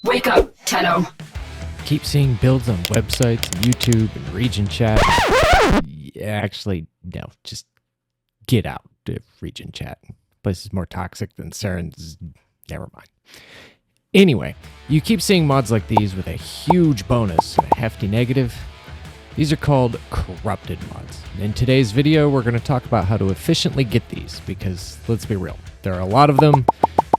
Wake up, Tenno. Keep seeing builds on websites, YouTube, and region chat. Actually, no, just get out of region chat. Place is more toxic than Saren's. Never mind. Anyway, you keep seeing mods like these with a huge bonus and a hefty negative. These are called corrupted mods. In today's video, we're going to talk about how to efficiently get these because, let's be real, there are a lot of them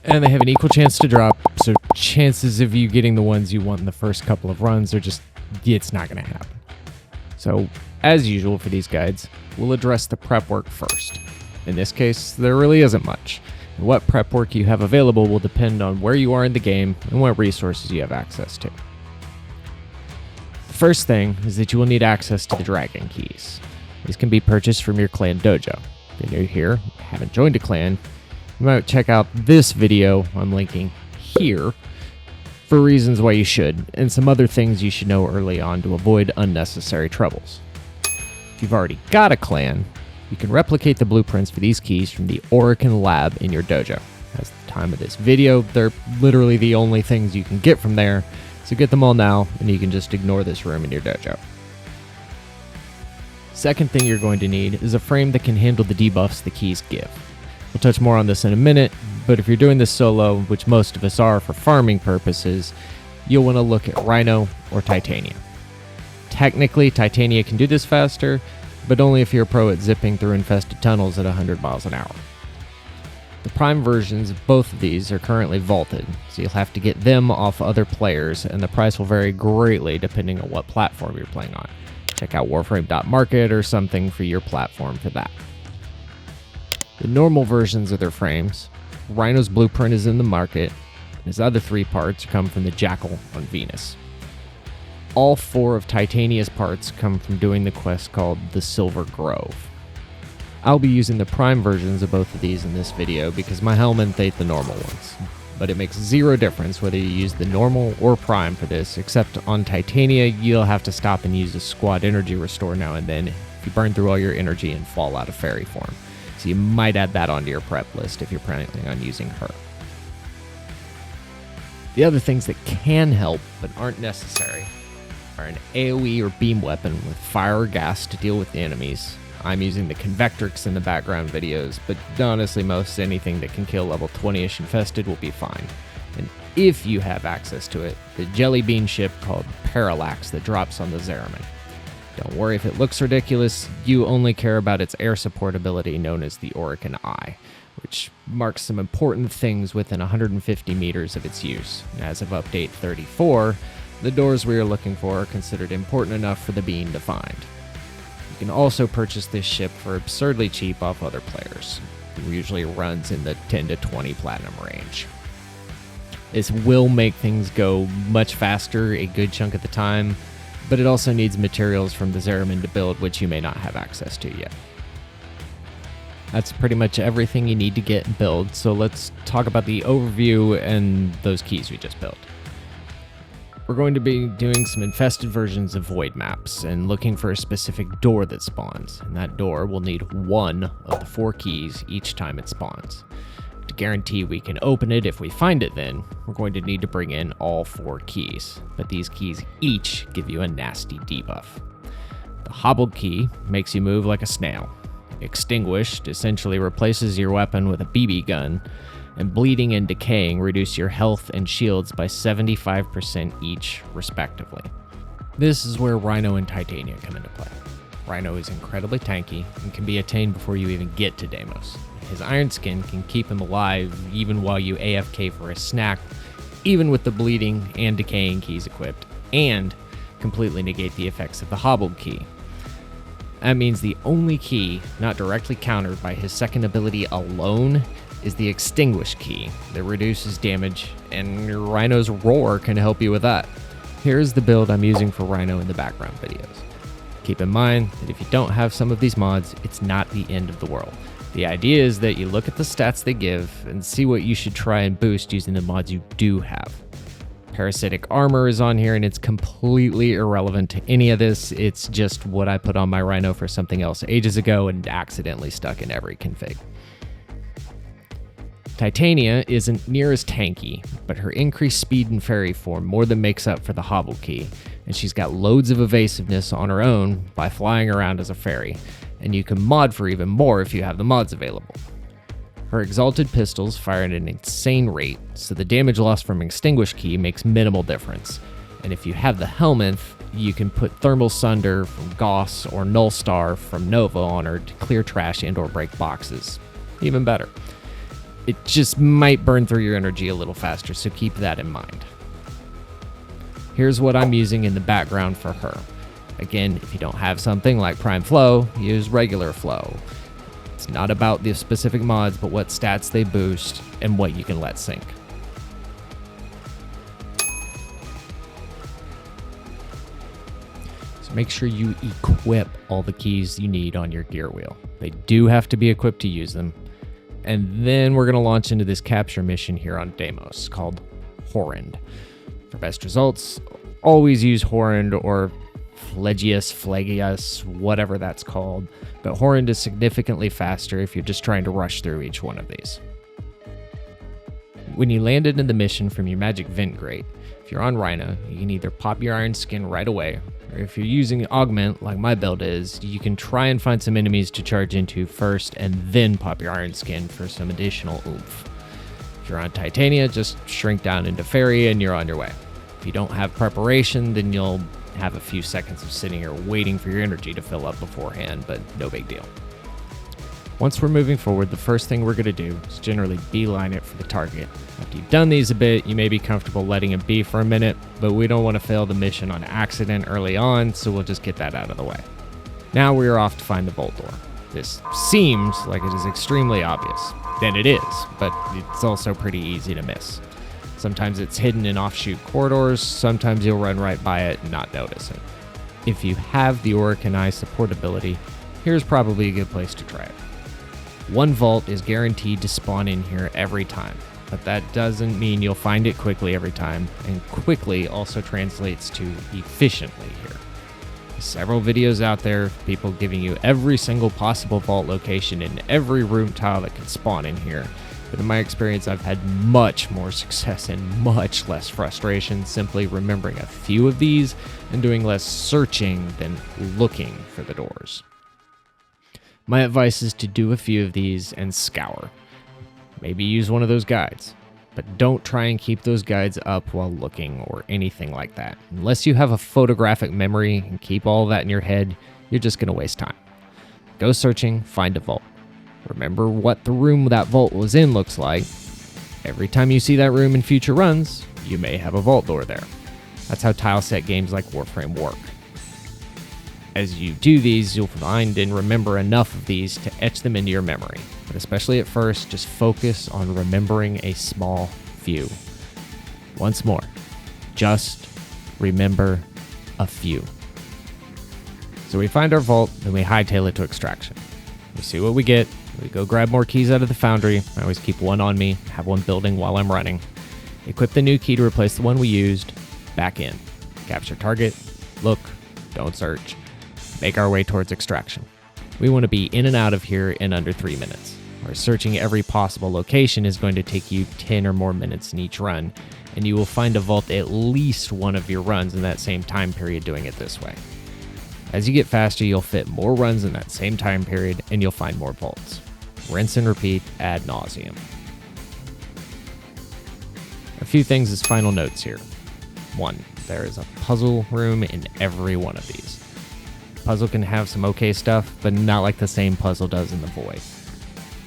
and they have an equal chance to drop, so chances of you getting the ones you want in the first couple of runs are just, it's not going to happen. So, as usual for these guides, we'll address the prep work first. In this case, there really isn't much. And what prep work you have available will depend on where you are in the game and what resources you have access to. The first thing is that you will need access to the dragon keys. These can be purchased from your clan dojo. If you're new here, haven't joined a clan, you might check out this video I'm linking here for reasons why you should, and some other things you should know early on to avoid unnecessary troubles. If you've already got a clan, you can replicate the blueprints for these keys from the Orokin lab in your dojo. At the time of this video, they're literally the only things you can get from there, so get them all now, and you can just ignore this room in your dojo. Second thing you're going to need is a frame that can handle the debuffs the keys give. We'll touch more on this in a minute, but if you're doing this solo, which most of us are for farming purposes, you'll want to look at Rhino or Titania. Technically, Titania can do this faster, but only if you're a pro at zipping through infested tunnels at 100 miles an hour. The prime versions of both of these are currently vaulted, so you'll have to get them off other players, and the price will vary greatly depending on what platform you're playing on. Check out warframe.market or something for your platform for that. The normal versions of their frames, Rhino's blueprint is in the market, and his other three parts come from the Jackal on Venus. All four of Titania's parts come from doing the quest called the Silver Grove. I'll be using the prime versions of both of these in this video because my helmet ain't the normal ones, but it makes zero difference whether you use the normal or prime for this, except on Titania you'll have to stop and use a squad energy restore now and then if you burn through all your energy and fall out of fairy form. So you might add that onto your prep list if you're planning on using her. The other things that can help but aren't necessary are an AoE or beam weapon with fire or gas to deal with the enemies. I'm using the Convectrix in the background videos, but honestly most anything that can kill level 20-ish infested will be fine. And if you have access to it, the jelly bean ship called Parallax that drops on the Zeraman. Don't worry if it looks ridiculous, you only care about its air support ability known as the Orokin Eye, which marks some important things within 150 meters of its use. As of update 34, the doors we are looking for are considered important enough for the bean to find. You can also purchase this ship for absurdly cheap off other players. It usually runs in the 10 to 20 platinum range. This will make things go much faster a good chunk of the time, but it also needs materials from the Zeraman to build, which you may not have access to yet. That's pretty much everything you need to get and build, so let's talk about the overview and those keys we just built. We're going to be doing some infested versions of void maps and looking for a specific door that spawns, and that door will need one of the 4 keys each time it spawns. To guarantee we can open it if we find it then, we're going to need to bring in all 4 keys, but these keys each give you a nasty debuff. The hobbled key makes you move like a snail. Extinguished essentially replaces your weapon with a BB gun, and bleeding and decaying reduce your health and shields by 75% each, respectively. This is where Rhino and Titania come into play. Rhino is incredibly tanky and can be attained before you even get to Deimos. His iron skin can keep him alive even while you AFK for a snack, even with the bleeding and decaying keys equipped, and completely negate the effects of the hobbled key. That means the only key not directly countered by his second ability alone is the Extinguish key that reduces damage, and Rhino's Roar can help you with that. Here's the build I'm using for Rhino in the background videos. Keep in mind that if you don't have some of these mods, it's not the end of the world. The idea is that you look at the stats they give and see what you should try and boost using the mods you do have. Parasitic armor is on here and it's completely irrelevant to any of this. It's just what I put on my Rhino for something else ages ago and accidentally stuck in every config. Titania isn't near as tanky, but her increased speed and fairy form more than makes up for the hobble key, and she's got loads of evasiveness on her own by flying around as a fairy, and you can mod for even more if you have the mods available. Her exalted pistols fire at an insane rate, so the damage loss from Extinguish Key makes minimal difference, and if you have the Helminth, you can put Thermal Sunder from Gauss or Null Star from Nova on her to clear trash and or break boxes. Even better. It just might burn through your energy a little faster, so keep that in mind. Here's what I'm using in the background for her. Again, if you don't have something like Prime Flow, use regular flow. It's not about the specific mods, but what stats they boost and what you can let sync. So make sure you equip all the keys you need on your gear wheel. They do have to be equipped to use them. And then we're going to launch into this capture mission here on Deimos called Horrend. For best results, always use Horrend or Flagius, whatever that's called. But Horrend is significantly faster if you're just trying to rush through each one of these. When you landed in the mission from your magic vent grate, if you're on Rhino, you can either pop your iron skin right away, or if you're using augment like my build is, you can try and find some enemies to charge into first and then pop your iron skin for some additional oomph. If you're on Titania, just shrink down into fairy and you're on your way. If you don't have preparation, then you'll have a few seconds of sitting here waiting for your energy to fill up beforehand, but no big deal. Once we're moving forward, the first thing we're going to do is generally beeline it for the target. After you've done these a bit, you may be comfortable letting it be for a minute, but we don't want to fail the mission on accident early on, so we'll just get that out of the way. Now we are off to find the vault door. This seems like it is extremely obvious. Then it is, but it's also pretty easy to miss. Sometimes it's hidden in offshoot corridors, sometimes you'll run right by it and not notice it. If you have the Orican Eye support ability, here's probably a good place to try it. One vault is guaranteed to spawn in here every time, but that doesn't mean you'll find it quickly every time, and quickly also translates to efficiently here. There's several videos out there, people giving you every single possible vault location in every room tile that can spawn in here, but in my experience I've had much more success and much less frustration simply remembering a few of these and doing less searching than looking for the doors. My advice is to do a few of these and scour. Maybe use one of those guides, but don't try and keep those guides up while looking or anything like that. Unless you have a photographic memory and keep all that in your head, you're just going to waste time. Go searching, find a vault. Remember what the room that vault was in looks like. Every time you see that room in future runs, you may have a vault door there. That's how tile set games like Warframe work. As you do these, you'll find and remember enough of these to etch them into your memory. But especially at first, just focus on remembering a small few. Once more, just remember a few. So we find our vault, then we hightail it to extraction. We see what we get, we go grab more keys out of the foundry. I always keep one on me, have one building while I'm running. Equip the new key to replace the one we used, back in. Capture target, look, don't search. Make our way towards extraction. We want to be in and out of here in under 3 minutes, where searching every possible location is going to take you 10 or more minutes in each run, and you will find a vault at least one of your runs in that same time period doing it this way. As you get faster, you'll fit more runs in that same time period, and you'll find more vaults. Rinse and repeat ad nauseum. A few things as final notes here. 1. There is a puzzle room in every one of these. Puzzle can have some okay stuff, but not like the same puzzle does in the Void.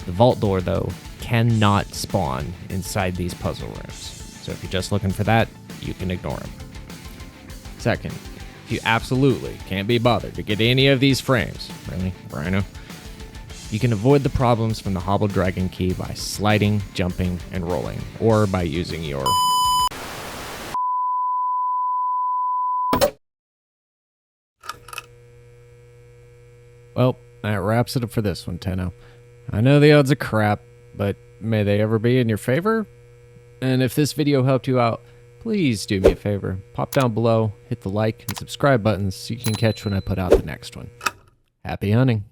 The vault door, though, cannot spawn inside these puzzle rooms. So if you're just looking for that, you can ignore them. Second, if you absolutely can't be bothered to get any of these frames, really, Rhino, you can avoid the problems from the Hobbled Dragon key by sliding, jumping, and rolling, or by using your... Well, that wraps it up for this one, Tenno. I know the odds are crap, but may they ever be in your favor? And if this video helped you out, please do me a favor. Pop down below, hit the like and subscribe buttons so you can catch when I put out the next one. Happy hunting!